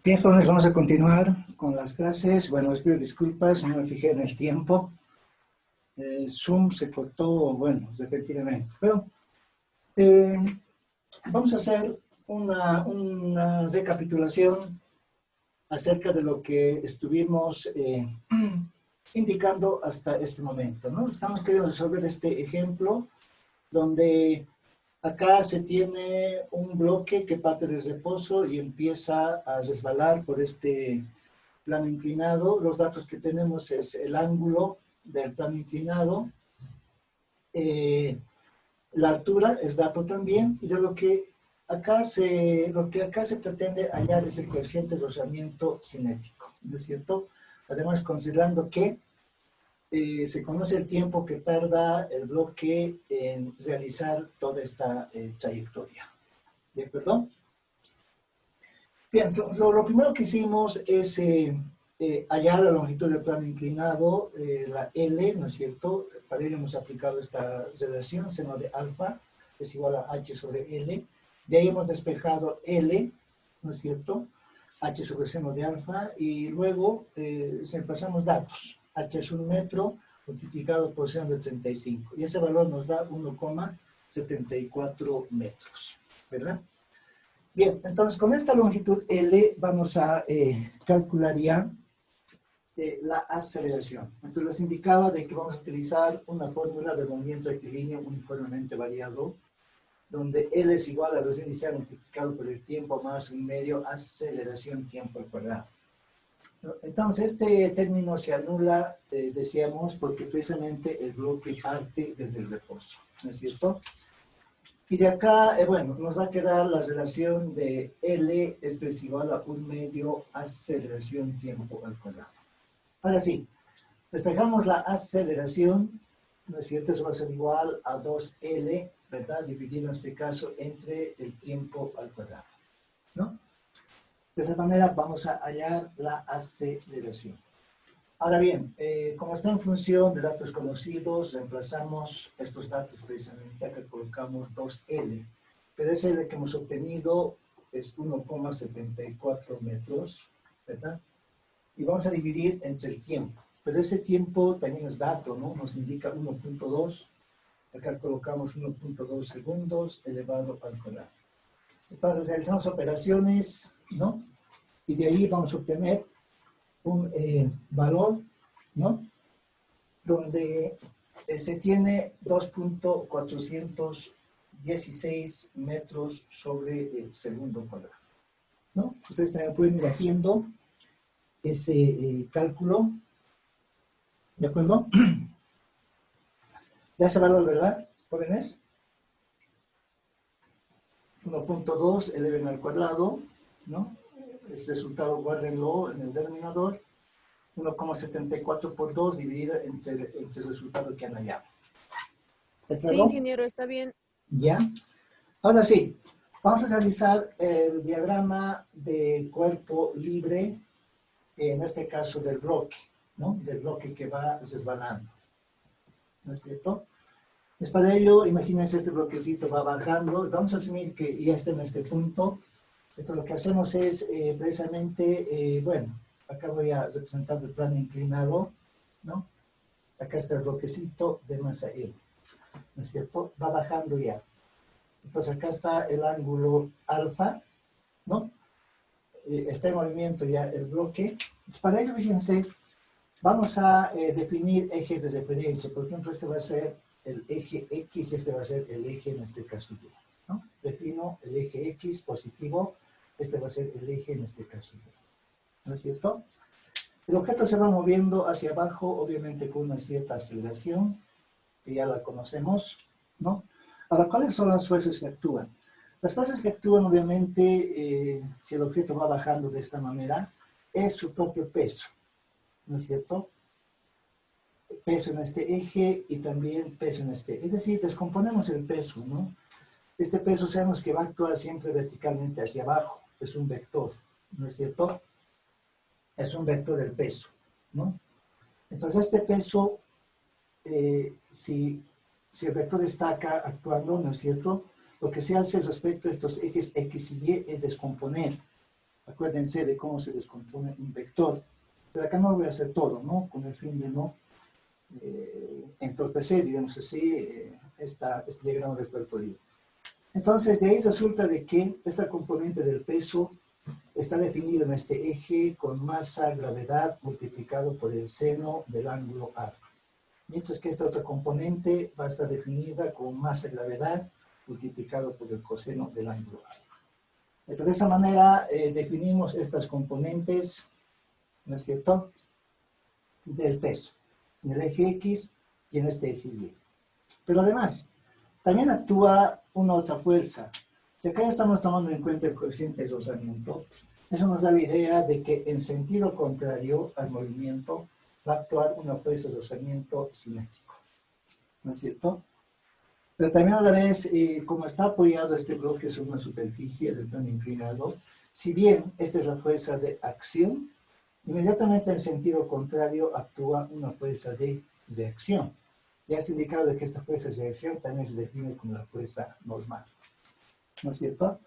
Bien, jóvenes, vamos a continuar con las clases. Bueno, les pido disculpas, no me fijé en el tiempo. Zoom se cortó, bueno, repentinamente. Pero vamos a hacer una recapitulación acerca de lo que estuvimos indicando hasta este momento, ¿no? Estamos queriendo resolver este ejemplo donde acá se tiene un bloque que parte del reposo y empieza a resbalar por este plano inclinado. Los datos que tenemos es el ángulo del plano inclinado, la altura es dato también, y de lo que acá se pretende hallar es el coeficiente de rozamiento cinético, ¿no es cierto? Además, considerando que se conoce el tiempo que tarda el bloque en realizar toda esta trayectoria. ¿De acuerdo? Bien, lo primero que hicimos es hallar la longitud del plano inclinado, la L, ¿no es cierto? Para ello hemos aplicado esta relación, seno de alfa es igual a H sobre L. De ahí hemos despejado L, ¿no es cierto? H sobre seno de alfa, y luego pasamos datos. H es 1 metro multiplicado por seno de 35, y ese valor nos da 1,74 metros, ¿verdad? Bien, entonces con esta longitud L vamos a calcular ya la aceleración. Entonces les indicaba de que vamos a utilizar una fórmula de movimiento rectilíneo uniformemente variado, donde L es igual a velocidad inicial multiplicado por el tiempo más un medio aceleración tiempo al cuadrado. Entonces este término se anula, decíamos, porque precisamente el bloque parte desde el reposo, ¿no es cierto? Y de acá, bueno, nos va a quedar la relación de L es igual a un medio aceleración tiempo al cuadrado. Ahora sí, despejamos la aceleración, ¿no es cierto? Eso va a ser igual a 2L, ¿verdad? Dividido en este caso entre el tiempo al cuadrado, ¿no? De esa manera vamos a hallar la aceleración. Ahora bien, como está en función de datos conocidos, reemplazamos estos datos precisamente. Acá colocamos 2L, pero ese L que hemos obtenido es 1,74 metros, ¿verdad? Y vamos a dividir entre el tiempo, pero ese tiempo también es dato, ¿no? Nos indica 1,2, acá colocamos 1,2 segundos elevado al cuadrado. Entonces realizamos operaciones, ¿no? Y de ahí vamos a obtener un valor, ¿no? Donde se tiene 2,416 metros sobre el segundo cuadrado, ¿no? Ustedes también pueden ir haciendo ese cálculo, ¿de acuerdo? Ya ese valor, ¿verdad, jóvenes? 1,2 eleven al cuadrado, ¿no? Este resultado guárdenlo en el denominador. 1,74 por 2 dividido entre el resultado que han hallado. Sí, ingeniero, está bien. ¿Ya? Ahora sí, vamos a realizar el diagrama de cuerpo libre, en este caso del bloque, ¿no? Del bloque que va resbalando, ¿no es cierto? Es para ello, imagínense, este bloquecito va bajando. Vamos a asumir que ya está en este punto. Entonces lo que hacemos es precisamente, bueno, acá voy a representar el plano inclinado, ¿no? Acá está el bloquecito de masa L, ¿no es cierto? Va bajando ya. Entonces acá está el ángulo alfa, ¿no? Está en movimiento ya el bloque. Entonces, para ello, fíjense, vamos a definir ejes de referencia. Por ejemplo, este va a ser el eje X y este va a ser el eje, en este caso, Y, ¿no? Defino el eje X positivo, este va a ser el eje, en este caso, Y, ¿no es cierto? El objeto se va moviendo hacia abajo, obviamente con una cierta aceleración, que ya la conocemos, ¿no? Ahora, ¿cuáles son las fuerzas que actúan? Las fuerzas que actúan, obviamente, si el objeto va bajando de esta manera, es su propio peso, ¿no es cierto? Peso en este eje y también peso en este. Es decir, descomponemos el peso, ¿no? Este peso sabemos que va a actuar siempre verticalmente hacia abajo, es un vector, ¿no es cierto? Es un vector del peso, ¿no? Entonces este peso, si el vector está acá actuando, ¿no es cierto? Lo que se hace respecto a estos ejes X y Y es descomponer Acuérdense de cómo se descompone un vector. Pero acá no lo voy a hacer todo, ¿no? Con el fin de no entorpecer, digamos así, este diagrama del cuerpo libre. Entonces, de ahí resulta de que esta componente del peso está definida en este eje con masa, gravedad, multiplicado por el seno del ángulo alfa. Mientras que esta otra componente va a estar definida con masa, gravedad, multiplicado por el coseno del ángulo alfa. Entonces, de esta manera definimos estas componentes, ¿no es cierto?, del peso, en el eje X y en este eje Y. Pero además, también actúa una otra fuerza. Si acá ya estamos tomando en cuenta el coeficiente de rozamiento, eso nos da la idea de que en sentido contrario al movimiento va a actuar una fuerza de rozamiento cinético, ¿no es cierto? Pero también a la vez, como está apoyado este bloque sobre una superficie del plano inclinado, si bien esta es la fuerza de acción, inmediatamente en sentido contrario actúa una fuerza de reacción. Ya has indicado de que esta fuerza de reacción también se define como la fuerza normal, ¿no es cierto?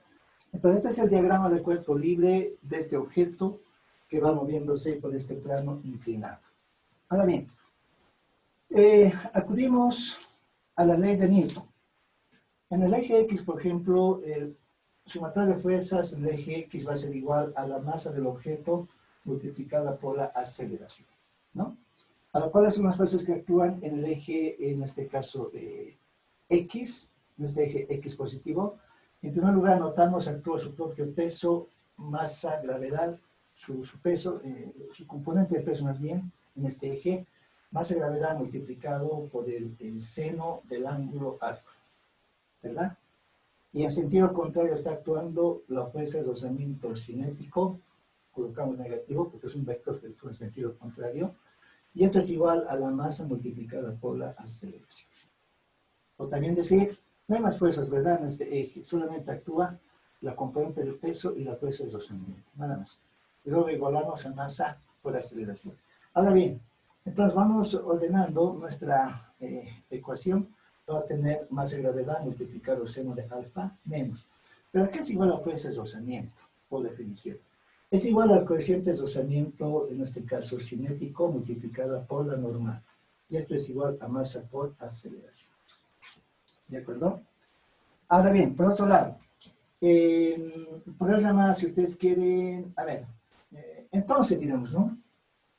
Entonces, este es el diagrama de cuerpo libre de este objeto que va moviéndose por este plano inclinado. Ahora bien, acudimos a las leyes de Newton. En el eje X, por ejemplo, el sumatorio de fuerzas en el eje X va a ser igual a la masa del objeto multiplicada por la aceleración, ¿no? Ahora, ¿cuáles son las fuerzas que actúan en el eje, en este caso, X, en este eje X positivo? En primer lugar, notamos actúa su propio peso, masa, gravedad, su peso, su componente de peso más bien, en este eje, masa y gravedad multiplicado por el seno del ángulo alfa, ¿verdad? Y en sentido contrario está actuando la fuerza de rozamiento cinético, colocamos negativo porque es un vector que actúa en sentido contrario, y esto es igual a la masa multiplicada por la aceleración. O también decir, no hay más fuerzas, ¿verdad? En este eje, solamente actúa la componente del peso y la fuerza de rozamiento, nada más. Y luego igualamos a masa por aceleración. Ahora bien, entonces vamos ordenando nuestra ecuación. Vamos a tener masa y gravedad multiplicado seno de alfa menos. Pero acá es igual a fuerza de rozamiento, por definición. Es igual al coeficiente de rozamiento, en este caso cinético, multiplicada por la normal. Y esto es igual a masa por aceleración. ¿De acuerdo? Ahora bien, por otro lado, poner más si ustedes quieren, a ver, entonces diremos, ¿no?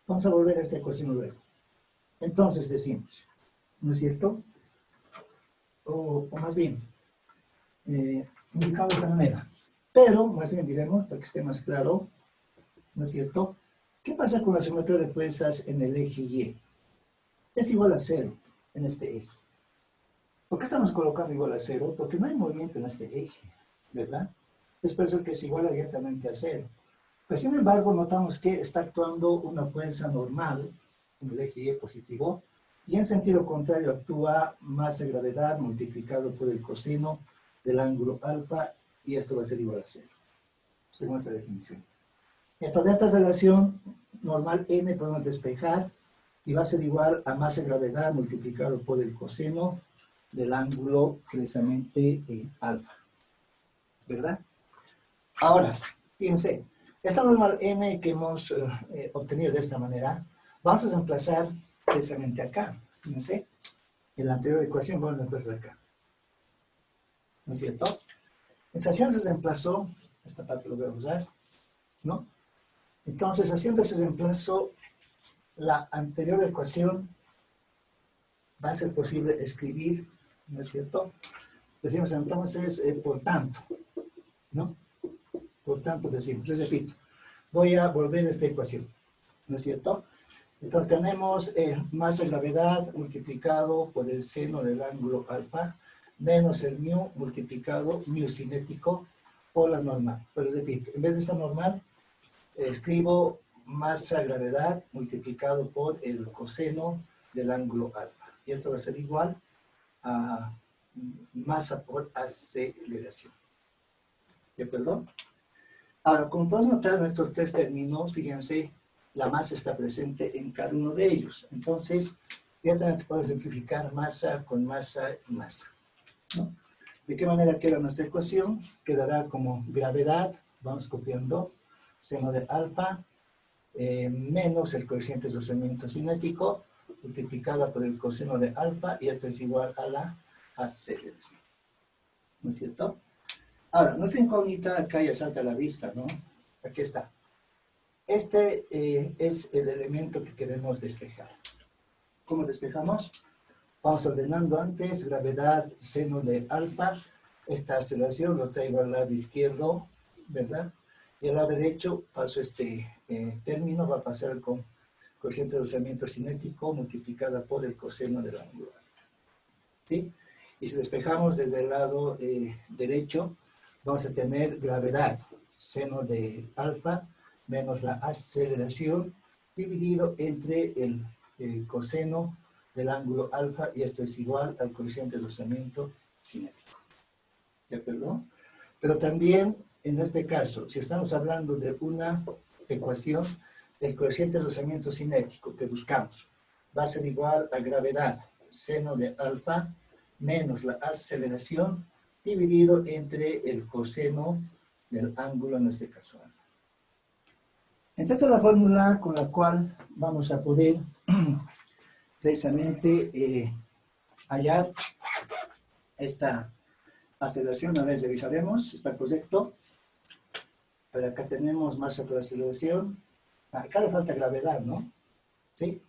Vamos a volver a esta ecuación luego. Entonces decimos, ¿no es cierto? O más bien, indicado de esta manera. Pero, más bien diremos, para que esté más claro, ¿no es cierto? ¿Qué pasa con la sumatoria de fuerzas en el eje Y? Es igual a 0 en este eje. ¿Por qué estamos colocando igual a 0? Porque no hay movimiento en este eje, ¿verdad? Es por eso que es igual directamente a 0. Pues sin embargo, notamos que está actuando una fuerza normal en el eje Y positivo, y en sentido contrario actúa masa y gravedad multiplicado por el coseno del ángulo alfa, y esto va a ser igual a 0, según esta definición. Entonces, esta relación normal n podemos despejar, y va a ser igual a masa y gravedad multiplicado por el coseno del ángulo precisamente alfa, ¿verdad? Ahora, fíjense, esta normal n que hemos obtenido de esta manera, vamos a reemplazar precisamente acá, fíjense, en la anterior ecuación vamos a reemplazar acá, ¿no es cierto? Esta acción se reemplazó, esta parte lo voy a usar, ¿no? Entonces, haciendo ese reemplazo, la anterior ecuación va a ser posible escribir, ¿no es cierto? Decimos entonces, por tanto, ¿no? Por tanto decimos, les repito, voy a volver a esta ecuación, ¿no es cierto? Entonces tenemos masa y gravedad multiplicado por el seno del ángulo alfa, menos el mu multiplicado, mu cinético, por la normal. Pues les repito, en vez de esta normal, escribo masa gravedad multiplicado por el coseno del ángulo alfa. Y esto va a ser igual a masa por aceleración. ¿De acuerdo? Ahora, como podemos notar en estos tres términos, fíjense, la masa está presente en cada uno de ellos. Entonces, directamente puedo simplificar masa con masa y masa, ¿no? ¿De qué manera queda nuestra ecuación? Quedará como gravedad, vamos copiando, seno de alfa menos el coeficiente de rozamiento cinético multiplicada por el coseno de alfa, y esto es igual a la aceleración. ¿No es cierto? Ahora, nuestra incógnita acá ya salta a la vista, ¿no? Aquí está. Este es el elemento que queremos despejar. ¿Cómo despejamos? Vamos ordenando antes, gravedad, seno de alfa. Esta aceleración lo traigo al lado izquierdo, ¿verdad? Y al lado derecho paso este término, va a pasar con coeficiente de rozamiento cinético multiplicada por el coseno del ángulo. ¿Sí? Y si despejamos desde el lado derecho, vamos a tener gravedad, seno de alfa, menos la aceleración, dividido entre el coseno del ángulo alfa, y esto es igual al coeficiente de rozamiento cinético. ¿De acuerdo? Pero también, en este caso, si estamos hablando de una ecuación, el coeficiente de rozamiento cinético que buscamos va a ser igual a gravedad, seno de alfa, menos la aceleración, dividido entre el coseno del ángulo, en este caso alfa. Esta es la fórmula con la cual vamos a poder precisamente hallar esta aceleración. A ver, revisaremos, está correcto. Pero acá tenemos masa por aceleración. Acá le falta gravedad, ¿no? ¿Sí?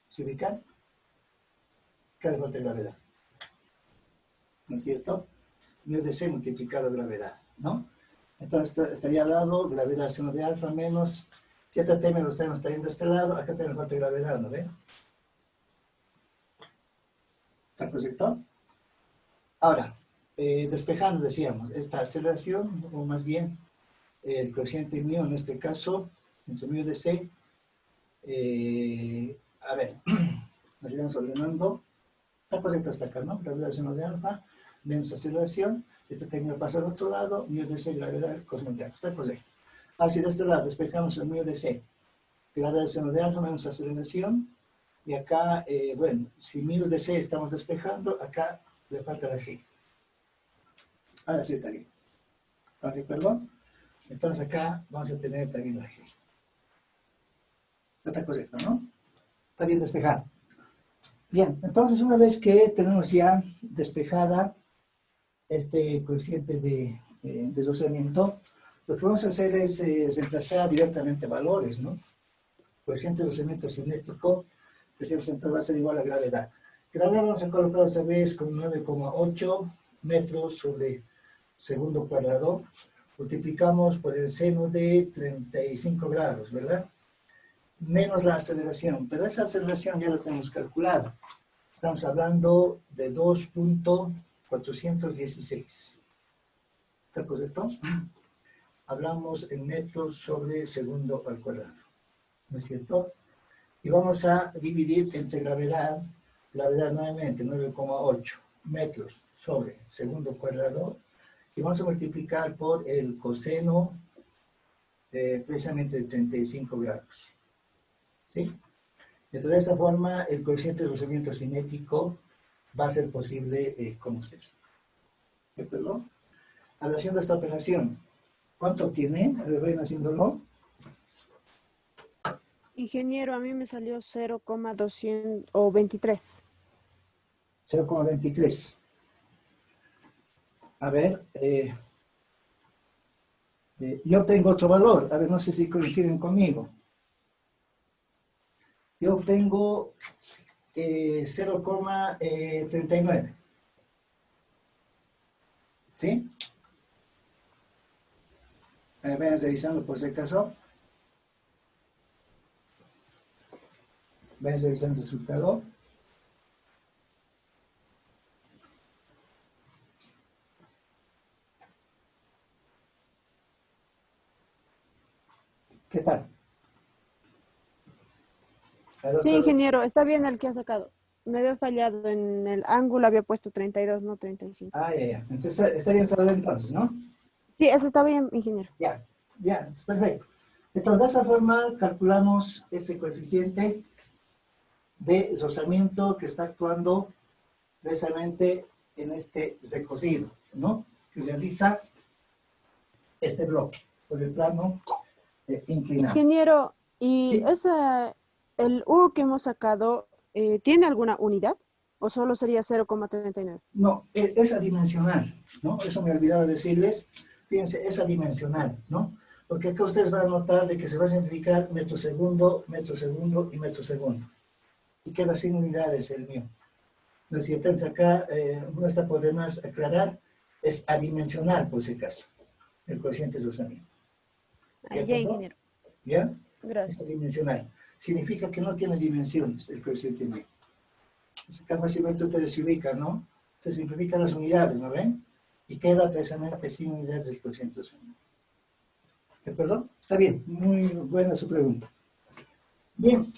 ¿Se ubican? Acá le falta gravedad. ¿No es cierto? Mu de C multiplicado gravedad, ¿no? Entonces estaría al lado gravedad seno de alfa menos, si este término lo estamos trayendo a este lado, acá tenemos falta gravedad, ¿no ven? ¿Está correcto? Ahora, despejando, decíamos, esta aceleración, o más bien el coeficiente μ en este caso, en su mu de C, a ver, nos iremos ordenando, está correcto hasta acá, ¿no? Gravedad seno de alfa, menos aceleración, este término pasa al otro lado, mu de C, gravedad, coseno de alfa, está correcto. Ahora, si de este lado despejamos el mu de C, gravedad seno de alfa menos aceleración, y acá, bueno, si mu de C estamos despejando, acá le falta la G. Ahora sí está bien. ¿Estamos de acuerdo? Entonces acá vamos a tener también la G. Está correcto, ¿no? Está bien despejado. Bien, entonces una vez que tenemos ya despejada este coeficiente de deslizamiento, lo que vamos a hacer es reemplazar directamente valores, ¿no? Coeficiente de deslizamiento cinético, decimos entonces va a ser igual a gravedad. Gravedad vamos a colocar otra vez con 9,8 metros sobre segundo cuadrado. Multiplicamos por el seno de 35 grados, ¿verdad? Menos la aceleración, pero esa aceleración ya la tenemos calculada. Estamos hablando de 2.416. ¿Está correcto? Hablamos en metros sobre segundo al cuadrado, ¿no es cierto? Y vamos a dividir entre gravedad nuevamente 9,8 metros sobre segundo cuadrado, y vamos a multiplicar por el coseno precisamente de 35 grados. ¿Sí? Entonces, de esta forma, el coeficiente de rozamiento cinético va a ser posible conocer. ¿De acuerdo? Al haciendo esta operación, ¿cuánto obtienen? Vayan haciéndolo. Ingeniero, a mí me salió 0,200 o 23. 0,23. A ver, yo tengo otro valor. A ver, no sé si coinciden conmigo. Yo obtengo 0,39. ¿Sí? Vayan revisando por si acaso. Vayan revisando el resultado. ¿Qué tal? Sí, ingeniero, está bien el que ha sacado. Me había fallado en el ángulo, había puesto 32, no 35. Ah, ya. Entonces está bien saber entonces, ¿no? Sí, eso está bien, ingeniero. Ya, perfecto. Entonces, de esa forma calculamos ese coeficiente de rozamiento que está actuando precisamente en este recocido, ¿no? Que realiza este bloque por el plano inclinado. Ingeniero, ¿y ¿Sí? el U que hemos sacado, tiene alguna unidad? ¿O solo sería 0,39? No, es adimensional, ¿no? Eso me olvidaba decirles. Fíjense, es adimensional, ¿no? Porque acá ustedes van a notar de que se va a simplificar metro segundo y metro segundo. Y queda sin unidades el mío. Entonces, si entonces acá no está por demás aclarar, es adimensional por si acaso, el coeficiente de usamiento. ¿De Ahí ya, acuerdo? ingeniero. ¿Ya? Es Gracias. adimensional. Significa que no tiene dimensiones el coeficiente mío. Acá fácilmente ustedes se ubican, ¿no? Se simplifican las unidades, ¿no ven? Y queda precisamente sin unidades del coeficiente de usamiento. ¿De acuerdo? Está bien, muy buena su pregunta. Bien,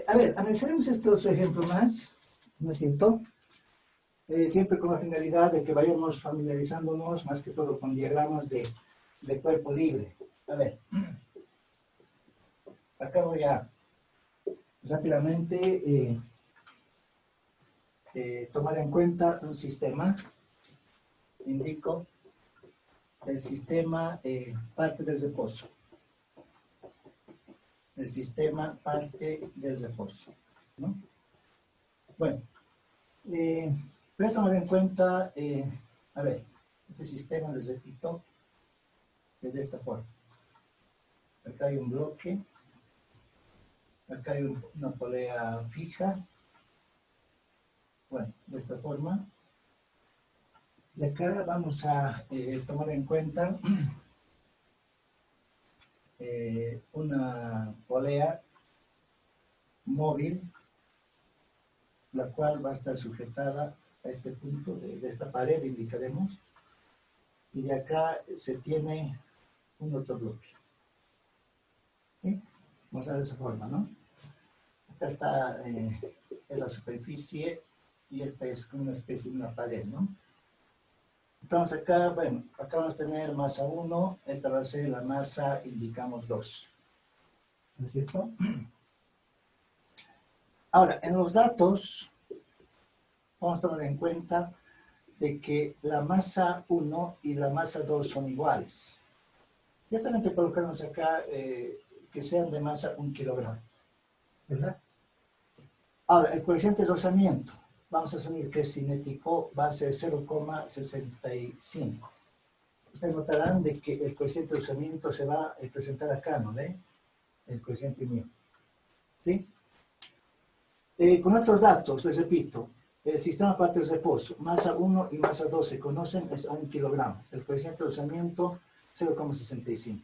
a ver, analizaremos este otro ejemplo más, ¿no es cierto? Siempre con la finalidad de que vayamos familiarizándonos más que todo con diagramas de cuerpo libre. A ver, acá voy a rápidamente tomar en cuenta un sistema. Indico el sistema parte del reposo. El sistema parte del reposo, ¿no? Bueno, voy a tomar en cuenta, a ver, este sistema, les repito, es de esta forma. Acá hay un bloque, acá hay una polea fija, bueno, de esta forma. Y acá vamos a tomar en cuenta una polea móvil, la cual va a estar sujetada a este punto de esta pared, indicaremos, y de acá se tiene un otro bloque. ¿Sí? Vamos a ver de esa forma, ¿no? Acá está es la superficie y esta es como una especie de una pared, ¿no? Entonces acá, bueno, acá vamos a tener masa 1, esta va a ser la masa, indicamos 2. ¿No es cierto? Ahora, en los datos, vamos a tomar en cuenta de que la masa 1 y la masa 2 son iguales. Directamente colocamos acá que sean de masa 1 kilogramo, ¿verdad? Ahora, el coeficiente de rozamiento, vamos a asumir que es cinético, va a ser 0,65. Ustedes notarán de que el coeficiente de rozamiento se va a presentar acá, ¿no ve? El coeficiente mío. ¿Sí? Con estos datos, les repito, el sistema parte de reposo, masa 1 y masa 2 se conocen, es a 1 kilogramo. El coeficiente de rozamiento, 0,65.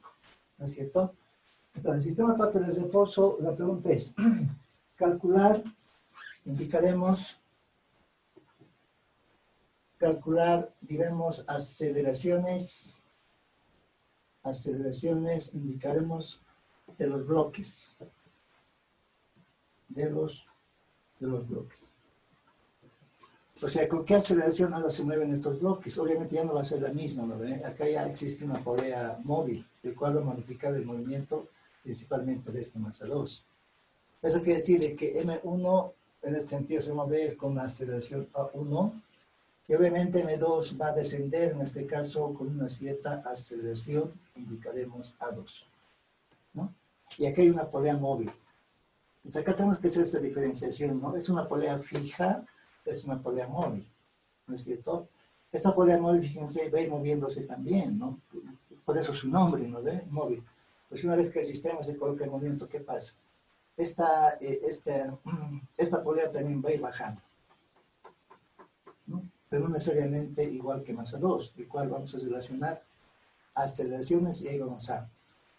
¿No es cierto? Entonces, el sistema parte de reposo, la pregunta es, calcular, indicaremos, diremos, aceleraciones, indicaremos de los bloques, de los bloques. O sea, ¿con qué aceleración ahora se mueven estos bloques? Obviamente ya no va a ser la misma, ¿no ven? Acá ya existe una polea móvil, el cual va a modificar el movimiento principalmente de esta masa 2. Eso quiere decir de que M1 en este sentido se va a mover con la aceleración A1 y obviamente M2 va a descender, en este caso con una cierta aceleración, indicaremos A2, ¿no? Y aquí hay una polea móvil. Entonces acá tenemos que hacer esta diferenciación, ¿no? Es una polea fija, es una polea móvil, ¿no es cierto? Esta polea móvil, fíjense, va a ir moviéndose también, ¿no? Por eso su nombre, ¿no ve? Móvil. Pues una vez que el sistema se coloca en movimiento, ¿qué pasa? Esta polea también va a ir bajando, ¿no? Pero no necesariamente igual que masa 2, el cual vamos a relacionar aceleraciones y ahí vamos a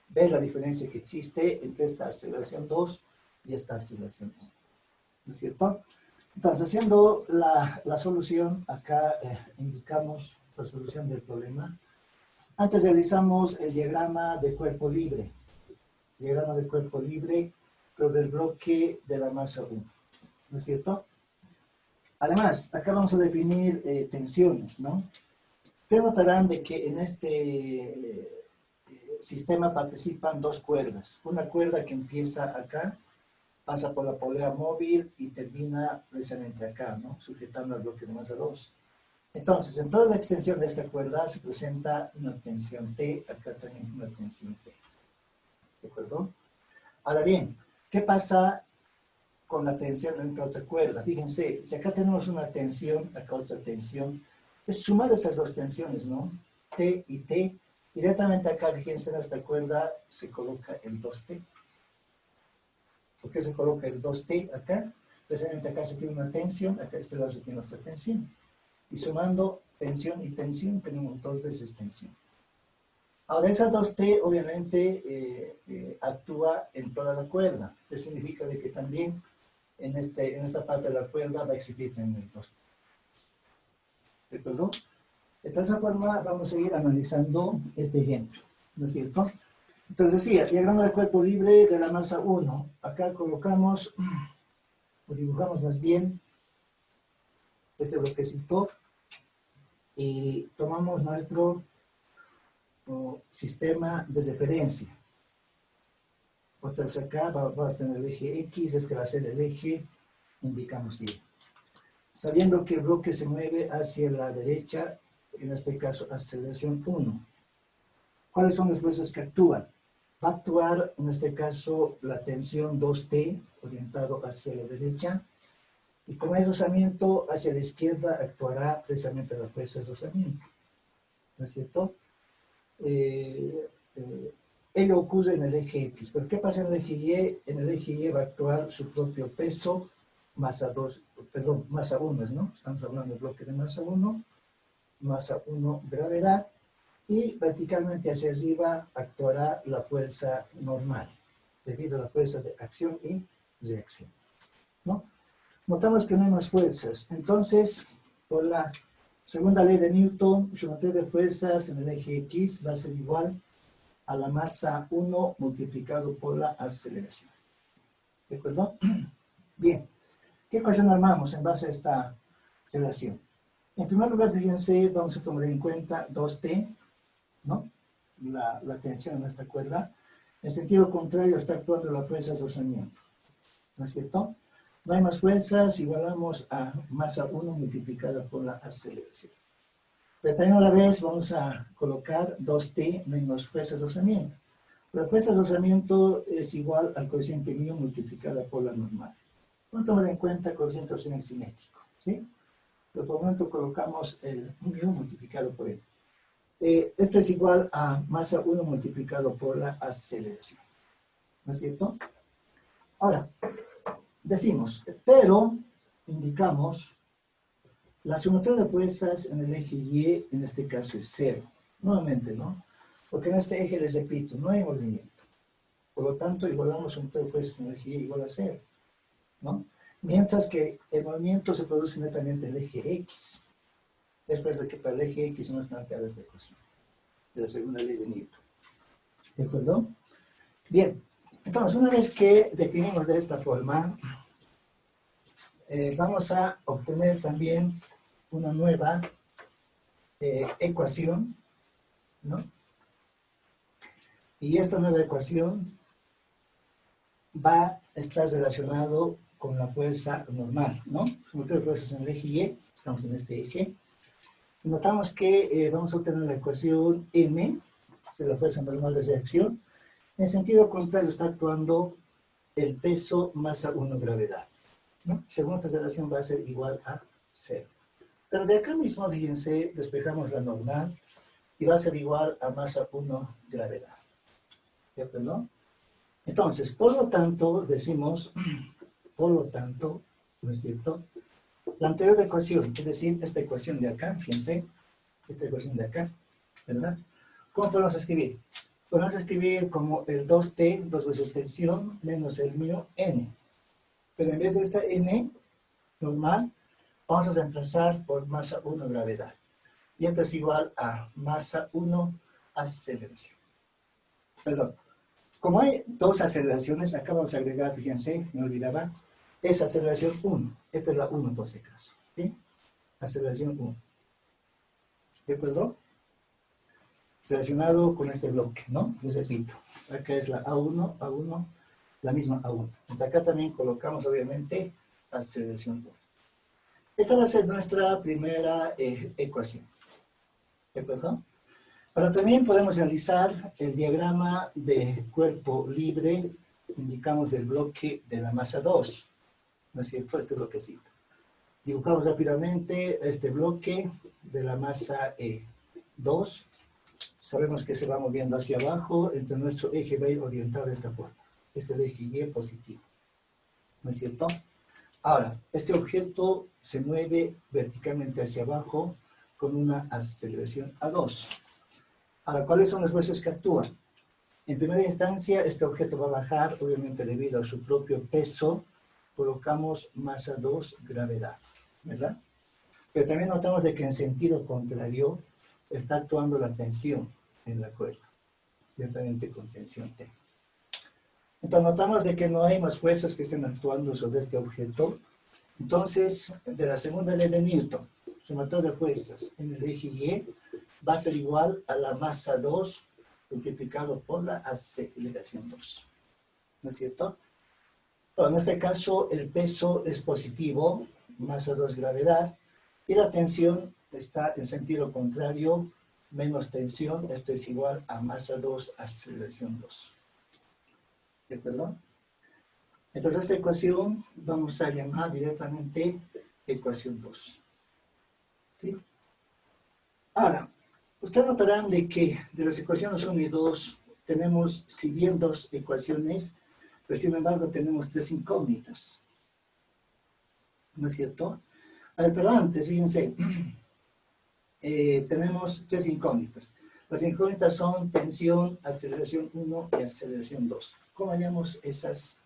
ver la diferencia que existe entre esta aceleración 2 y esta aceleración 1, ¿no es cierto? Entonces, haciendo la solución, acá indicamos la solución del problema. Antes realizamos el diagrama de cuerpo libre, pero del bloque de la masa 1, ¿no es cierto? Además, acá vamos a definir tensiones, ¿no? Ustedes notarán de que en este sistema participan dos cuerdas. Una cuerda que empieza acá, pasa por la polea móvil y termina precisamente acá, ¿no? Sujetando al bloque de masa 2. Entonces, en toda la extensión de esta cuerda se presenta una tensión T, acá también una tensión T. ¿De acuerdo? Ahora bien, ¿qué pasa con la tensión dentro de esta cuerda? Fíjense, si acá tenemos una tensión, acá otra tensión, es sumar esas dos tensiones, ¿no? T y T. Directamente acá, fíjense, en esta cuerda se coloca el 2T. ¿Por qué se coloca el 2T acá? Precisamente acá se tiene una tensión, acá este lado se tiene otra tensión. Y sumando tensión y tensión, tenemos dos veces tensión. Ahora, esa 2T obviamente actúa en toda la cuerda. Eso significa de que también en esta parte de la cuerda va a existir también el 2T. ¿De acuerdo? De esa forma vamos a ir analizando este ejemplo, ¿no es cierto? Entonces decía, diagrama de cuerpo libre de la masa 1. Acá colocamos, o dibujamos más bien, este bloquecito y tomamos nuestro sistema de referencia. Pues acá vamos a tener el eje X, este va a ser el eje, indicamos Y. Sabiendo que el bloque se mueve hacia la derecha, en este caso aceleración 1. ¿Cuáles son las fuerzas que actúan? Va a actuar, en este caso, la tensión 2T, orientado hacia la derecha, y con el rozamiento hacia la izquierda actuará precisamente la fuerza de rozamiento. ¿No es cierto? Ello ocurre en el eje X, pero ¿qué pasa en el eje Y? En el eje Y va a actuar su propio peso, masa 2, perdón, masa 1, ¿no? Estamos hablando del bloque de masa 1, gravedad, y verticalmente hacia arriba actuará la fuerza normal, debido a la fuerza de acción y reacción, ¿no? Notamos que no hay más fuerzas, entonces, por la segunda ley de Newton, su sumatoria de fuerzas en el eje X va a ser igual a la masa 1 multiplicado por la aceleración. ¿De acuerdo? Bien. ¿Qué ecuación armamos en base a esta relación? En primer lugar, fíjense, vamos a tomar en cuenta 2T, ¿no? La tensión en esta cuerda. En sentido contrario está actuando la fuerza de rozamiento, ¿no es cierto? No hay más fuerzas, igualamos a masa 1 multiplicada por la aceleración. Pero también a la vez vamos a colocar 2T menos fuerza de rozamiento. La fuerza de rozamiento es igual al coeficiente μ multiplicada por la normal. Vamos a tomar en cuenta el coeficiente de rozamiento cinético, ¿sí? Pero por el momento colocamos el μ multiplicado por él. Esto es igual a masa 1 multiplicado por la aceleración, ¿no es cierto? Ahora, decimos, pero indicamos la sumatoria de fuerzas en el eje Y, en este caso es 0. Nuevamente, ¿no? Porque en este eje, les repito, no hay movimiento. Por lo tanto, igualamos sumatoria de fuerzas en el eje Y igual a 0, ¿no? Mientras que el movimiento se produce netamente en el eje X. Es por eso que para el eje X hemos planteado esta ecuación de la segunda ley de Newton. ¿De acuerdo? Bien, entonces una vez que definimos de esta forma, vamos a obtener también una nueva ecuación, ¿no? Y esta nueva ecuación va a estar relacionado con la fuerza normal, ¿no? Sumatoria de fuerzas en el eje Y, estamos en este eje. Notamos que vamos a obtener la ecuación N, de la fuerza normal de reacción. En sentido contrario está actuando el peso masa 1 gravedad, ¿no? Según esta relación va a ser igual a 0. Pero de acá mismo, fíjense, despejamos la normal y va a ser igual a masa 1 gravedad. ¿De acuerdo? Entonces, por lo tanto, decimos, por lo tanto, ¿no es cierto? La anterior ecuación, es decir, esta ecuación de acá, fíjense, esta ecuación de acá, ¿verdad? ¿Cómo podemos escribir? Podemos escribir como el 2T, 2 veces tensión, menos el μ, N. Pero en vez de esta N normal, vamos a reemplazar por masa 1 gravedad. Y esto es igual a masa 1 aceleración. Perdón. Como hay dos aceleraciones, acá vamos a agregar, fíjense, me olvidaba, es aceleración 1. Esta es la 1 por si acaso, ¿sí? Aceleración 1. ¿De acuerdo? Relacionado con este bloque, ¿no? Les repito, acá es la A1, la misma A1. Entonces acá también colocamos, obviamente, aceleración 1. Esta va a ser nuestra primera ecuación. ¿De acuerdo? Ahora también podemos realizar el diagrama de cuerpo libre, indicamos del bloque de la masa 2, ¿no es cierto? Este bloquecito. Dibujamos rápidamente este bloque de la masa 2. Sabemos que se va moviendo hacia abajo, entre nuestro eje va a ir orientado de esta forma. Este es el eje Y positivo, ¿no es cierto? Ahora, este objeto se mueve verticalmente hacia abajo con una aceleración A2. Ahora, ¿cuáles son las fuerzas que actúan? En primera instancia, este objeto va a bajar, obviamente debido a su propio peso, colocamos masa 2, gravedad, ¿verdad? Pero también notamos de que en sentido contrario está actuando la tensión en la cuerda, directamente con tensión T. Entonces notamos de que no hay más fuerzas que estén actuando sobre este objeto. Entonces, de la segunda ley de Newton, sumatoria de fuerzas en el eje Y va a ser igual a la masa 2 multiplicado por la aceleración 2. ¿No es cierto? Bueno, en este caso, el peso es positivo, masa 2 gravedad, y la tensión está en sentido contrario, menos tensión, esto es igual a masa 2 aceleración 2. ¿De acuerdo? Entonces, esta ecuación vamos a llamar directamente ecuación 2. ¿Sí? Ahora, ustedes notarán de que de las ecuaciones 1 y 2 tenemos, si bien dos ecuaciones, pero sin embargo tenemos tres incógnitas. ¿No es cierto? A ver, pero antes, fíjense, tenemos tres incógnitas. Las incógnitas son tensión, aceleración 1 y aceleración 2. ¿Cómo hallamos esas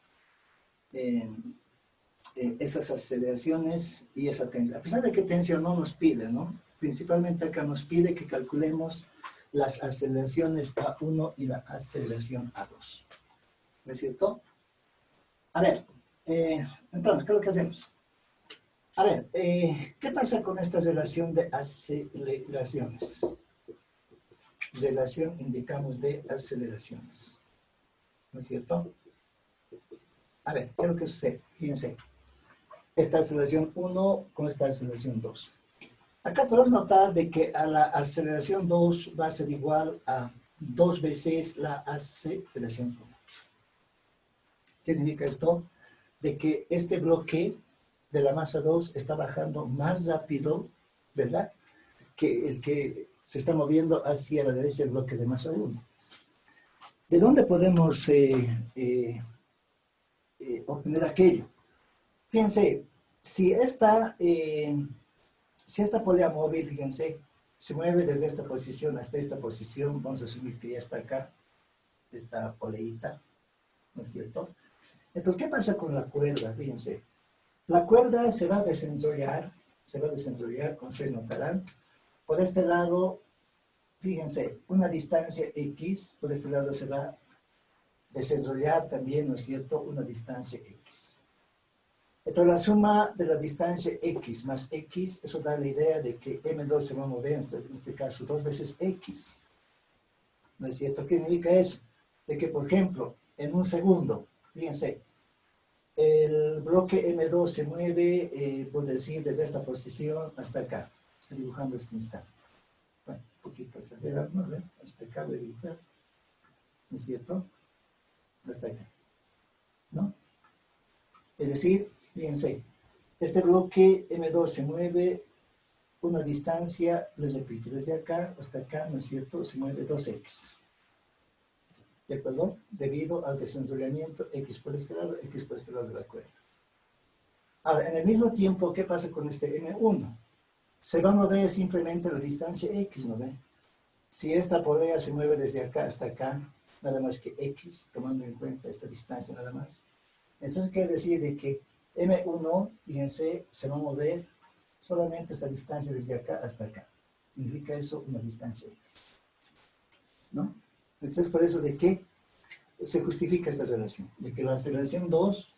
aceleraciones y esa tensión? A pesar de que tensión no nos pide, ¿no? Principalmente acá nos pide que calculemos las aceleraciones A1 y la aceleración A2. ¿No es cierto? A ver, entonces, ¿qué es lo que hacemos? A ver, ¿qué pasa con esta relación de aceleraciones? Relación, indicamos, de aceleraciones. ¿No es cierto? A ver, ¿qué es lo que sucede? Fíjense. Esta aceleración 1 con esta aceleración 2. Acá podemos notar de que a la aceleración 2 va a ser igual a 2 veces la aceleración 1. ¿Qué significa esto? De que este bloque de la masa 2 está bajando más rápido, ¿verdad? Que el que se está moviendo hacia la derecha del bloque de masa 1. ¿De dónde podemos obtener aquello? Fíjense, si esta polea móvil, fíjense, se mueve desde esta posición hasta esta posición, vamos a asumir que ya está acá, esta poleita, ¿no es cierto? Entonces, ¿qué pasa con la cuerda? Fíjense, la cuerda se va a desenrollar, como ustedes notarán, por este lado, fíjense, una distancia X, por este lado se va a desenrollar también, ¿no es cierto?, una distancia X. Entonces, la suma de la distancia X más X, eso da la idea de que M2 se va a mover, en este caso, 2 veces X. ¿No es cierto? ¿Qué significa eso? De que, por ejemplo, en un segundo, fíjense, el bloque M2 se mueve, por decir, desde esta posición hasta acá. Estoy dibujando este instante. Bueno, un poquito exagerado, ¿no? Hasta acá voy a dibujar. ¿No es cierto? Hasta acá. ¿No? Es decir, fíjense, este bloque M2 se mueve una distancia, les repito, desde acá hasta acá, ¿no es cierto? Se mueve 2x. ¿De acuerdo? Debido al desenrollamiento X por este lado, X por este lado de la cuerda. Ahora, en el mismo tiempo, ¿qué pasa con este M1? Se va a mover simplemente la distancia X, ¿no ve? Si esta polea se mueve desde acá hasta acá, nada más que X, tomando en cuenta esta distancia nada más. Entonces quiere decir de que M1, fíjense, se va a mover solamente esta distancia desde acá hasta acá. Significa eso una distancia X. ¿No? Entonces por eso de que se justifica esta relación, de que la aceleración 2,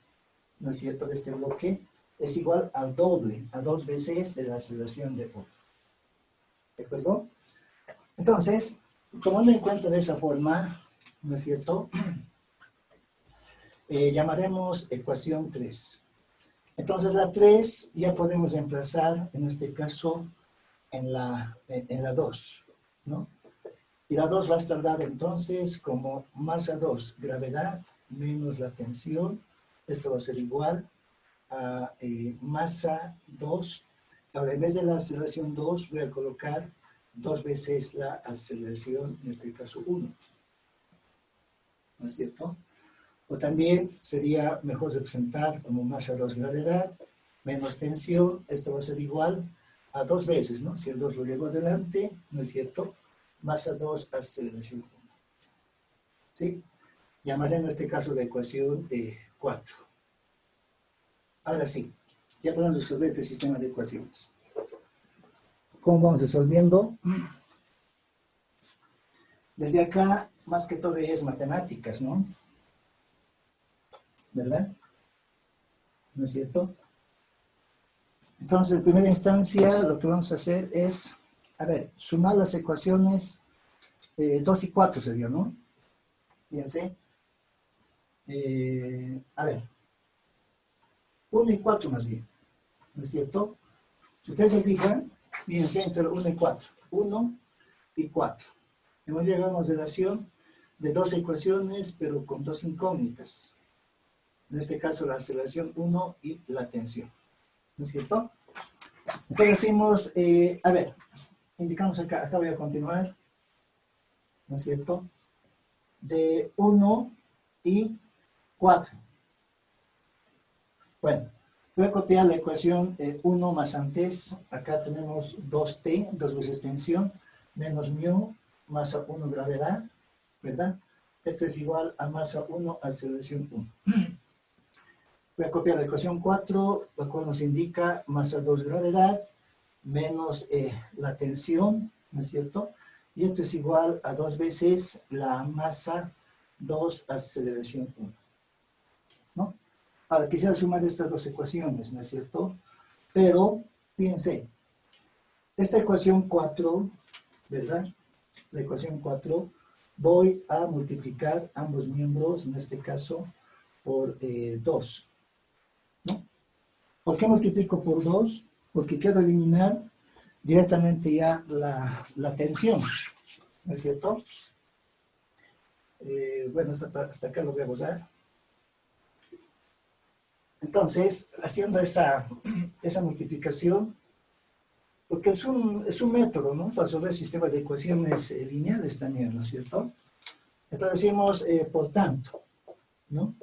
¿no es cierto?, de este bloque, es igual al doble, a 2 veces de la aceleración de otro. ¿De acuerdo? Entonces, tomando en cuenta de esa forma, ¿no es cierto?, llamaremos ecuación 3. Entonces la 3 ya podemos emplazar, en este caso, en la 2, ¿no? Y la 2 va a estar dada entonces como masa 2, gravedad, menos la tensión. Esto va a ser igual a masa 2. Ahora, en vez de la aceleración 2, voy a colocar 2 veces la aceleración, en este caso 1. ¿No es cierto? O también sería mejor representar como masa 2 gravedad, menos tensión. Esto va a ser igual a 2 veces, ¿no? Si el 2 lo llevo adelante, ¿no es cierto? Masa 2 aceleración 1. ¿Sí? Llamaré en este caso la ecuación 4. Ahora sí, ya podemos resolver este sistema de ecuaciones. ¿Cómo vamos resolviendo? Desde acá, más que todo es matemáticas, ¿no? ¿Verdad? ¿No es cierto? Entonces, en primera instancia, lo que vamos a hacer es, a ver, sumar las ecuaciones 2 y 4 sería, ¿no? Fíjense. A ver, 1 y 4 más bien, ¿no es cierto? Si ustedes se fijan, fíjense entre 1 y 4. 1 y 4. Hemos llegado a una relación de 2 ecuaciones, pero con 2 incógnitas. En este caso, la aceleración 1 y la tensión. ¿No es cierto? Entonces decimos, a ver, indicamos acá voy a continuar, ¿no es cierto? De 1 y 4. Bueno, voy a copiar la ecuación 1 más antes. Acá tenemos 2t, 2 veces tensión, menos mu, masa 1 gravedad, ¿verdad? Esto es igual a masa 1 aceleración 1. Voy a copiar la ecuación 4, la cual nos indica masa 2 gravedad, menos la tensión, ¿no es cierto? Y esto es igual a 2 veces la masa 2 aceleración 1. ¿No? Ahora, quisiera sumar estas dos ecuaciones, ¿no es cierto? Pero, fíjense, esta ecuación 4, ¿verdad? La ecuación 4, voy a multiplicar ambos miembros, en este caso, por 2. ¿No? ¿Por qué multiplico por 2? Porque quiero eliminar directamente ya la tensión, ¿no es cierto? Bueno, hasta acá lo voy a usar. Entonces, haciendo esa multiplicación, porque es un método, ¿no? Para resolver sistemas de ecuaciones lineales también, ¿no es cierto? Entonces decimos, por tanto, ¿no?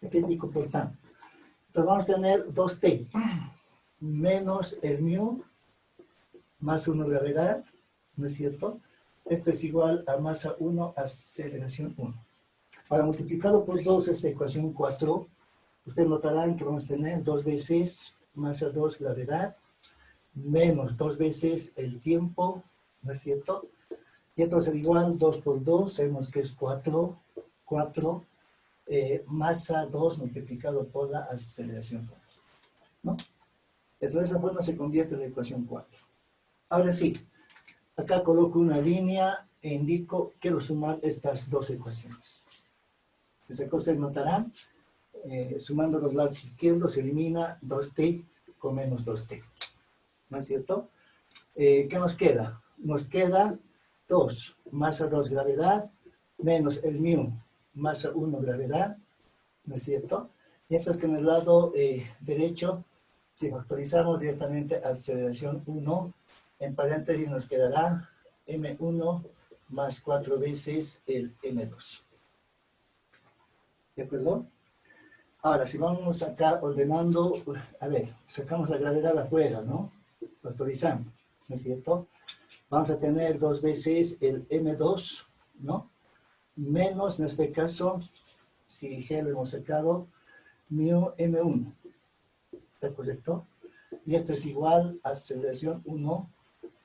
Aquí indico por tanto. Entonces vamos a tener 2t menos el mu más 1 gravedad, ¿no es cierto? Esto es igual a masa 1 aceleración 1. Para multiplicarlo por 2, esta ecuación 4, ustedes notarán que vamos a tener 2 veces masa 2 gravedad, menos 2 veces el tiempo, ¿no es cierto? Y esto va a ser igual, 2 por 2, sabemos que es 4, masa 2 multiplicado por la aceleración 2, ¿no? Entonces, de esa forma se convierte en la ecuación 4. Ahora sí, acá coloco una línea e indico, quiero sumar estas dos ecuaciones. Esa cosa notarán, sumando los lados izquierdos se elimina 2t con menos 2t. ¿No es cierto? ¿Qué nos queda? Nos queda 2, masa 2 gravedad, menos el mu, masa 1 gravedad, ¿no es cierto? Y esto es que en el lado derecho, si factorizamos directamente aceleración 1, en paréntesis nos quedará m1 más 4 veces el m2. ¿De acuerdo? Ahora, si vamos acá ordenando, a ver, sacamos la gravedad afuera, ¿no? Factorizando, ¿no es cierto? Vamos a tener 2 veces el m2, ¿no? Menos, en este caso, si G lo hemos sacado, mu m1. ¿Está correcto? Y esto es igual a aceleración 1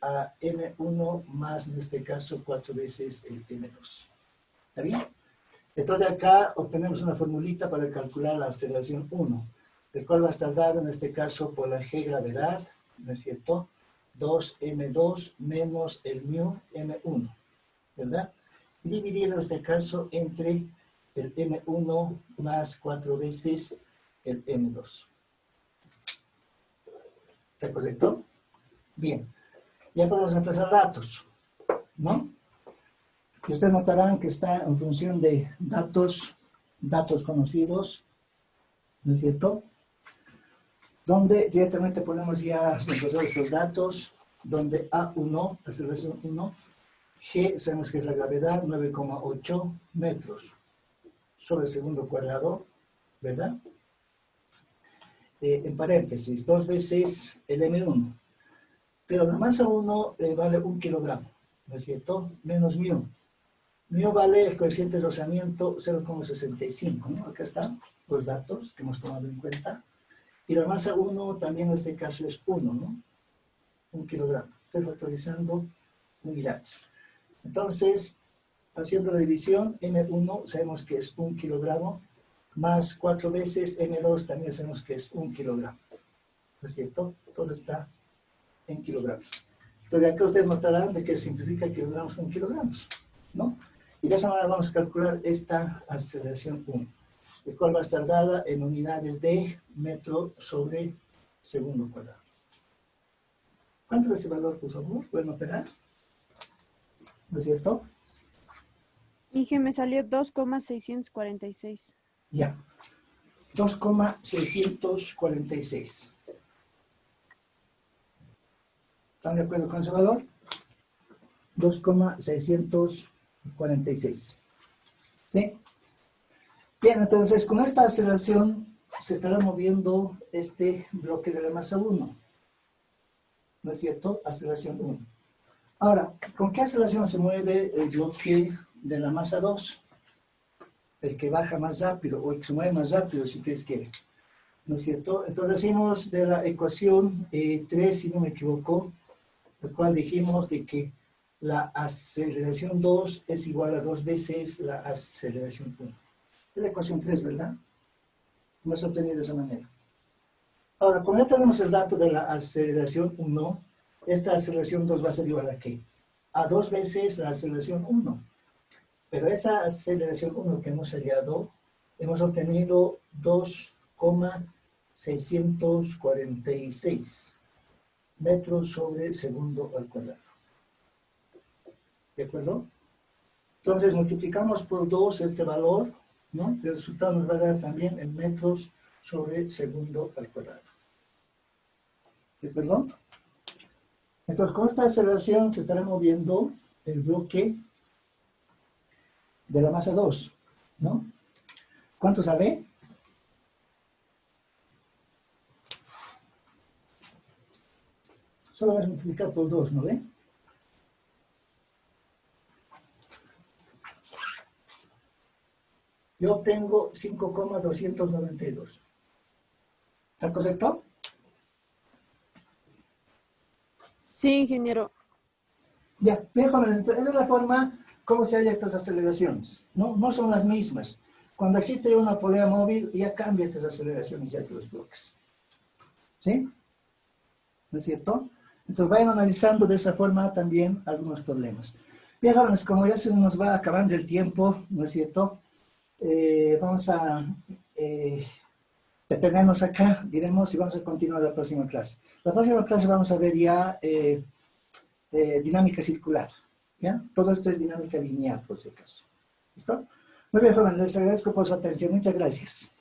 a m1 más, en este caso, 4 veces el m2. ¿Está bien? Entonces acá obtenemos una formulita para calcular la aceleración 1, el cual va a estar dado en este caso por la G gravedad, ¿no es cierto? 2m2 menos el mu m1, ¿verdad? Y dividido en este caso entre el m1 más 4 veces el m2. ¿Está correcto? Bien. Ya podemos empezar datos. ¿no? Y ustedes notarán que está en función de datos conocidos, ¿no es cierto? Donde directamente ponemos ya estos datos, donde A1, aceleración 1, G, sabemos que es la gravedad, 9,8 metros sobre el segundo cuadrado, ¿verdad? En paréntesis, 2 veces el M1. Pero la masa 1 vale 1 kilogramo, ¿no es cierto? Menos mu. Mu vale el coeficiente de rozamiento 0,65, ¿no? Acá están los datos que hemos tomado en cuenta. Y la masa 1 también en este caso es 1, ¿no? 1 kilogramo. Estoy factorizando unidades. Entonces, haciendo la división, M1 sabemos que es 1 kilogramo, más 4 veces M2 también sabemos que es 1 kilogramo. ¿No es cierto? Todo está en kilogramos. Entonces, acá ustedes notarán de que simplifica kilogramos con kilogramos, ¿no? Y de esa manera vamos a calcular esta aceleración 1, el cual va a estar dada en unidades de metro sobre segundo cuadrado. ¿Cuánto es ese valor, por favor? ¿Pueden operar? ¿No es cierto? Inge, me salió 2,646. Ya. 2,646. ¿Están de acuerdo con ese valor? 2,646. ¿Sí? Bien, entonces con esta aceleración se estará moviendo este bloque de la masa 1. ¿No es cierto? Aceleración 1. Ahora, ¿con qué aceleración se mueve el bloque de la masa 2? El que baja más rápido, o el que se mueve más rápido, si ustedes quieren. ¿No es cierto? Entonces decimos de la ecuación 3, si no me equivoco, el cual dijimos de que la aceleración 2 es igual a 2 veces la aceleración 1. Es la ecuación 3, ¿verdad? Hemos obtenido de esa manera. Ahora, como ya tenemos el dato de la aceleración 1, esta aceleración 2 va a ser igual a ¿qué? A 2 veces la aceleración 1. Pero esa aceleración 1 que hemos hallado, hemos obtenido 2,646 metros sobre segundo al cuadrado. ¿De acuerdo? Entonces multiplicamos por 2 este valor, ¿no? El resultado nos va a dar también en metros sobre segundo al cuadrado. ¿De acuerdo? Entonces con esta aceleración se estará moviendo el bloque de la masa 2, ¿no? ¿Cuánto sale? Solo vas a multiplicar por 2, ¿no ve? Yo obtengo 5,292. ¿Está correcto? Sí, ingeniero. Ya, bien, esa es la forma como se hallan estas aceleraciones. No son las mismas. Cuando existe una polea móvil, ya cambia estas aceleraciones ya de los bloques. ¿Sí? ¿No es cierto? Entonces vayan analizando de esa forma también algunos problemas. Bien, jóvenes, como ya se nos va acabando el tiempo, ¿no es cierto? Vamos a detenernos acá, diremos, y vamos a continuar la próxima clase. La próxima clase vamos a ver ya dinámica circular. ¿Ya? Todo esto es dinámica lineal, por si acaso. ¿Listo? Muy bien, jóvenes, les agradezco por su atención. Muchas gracias.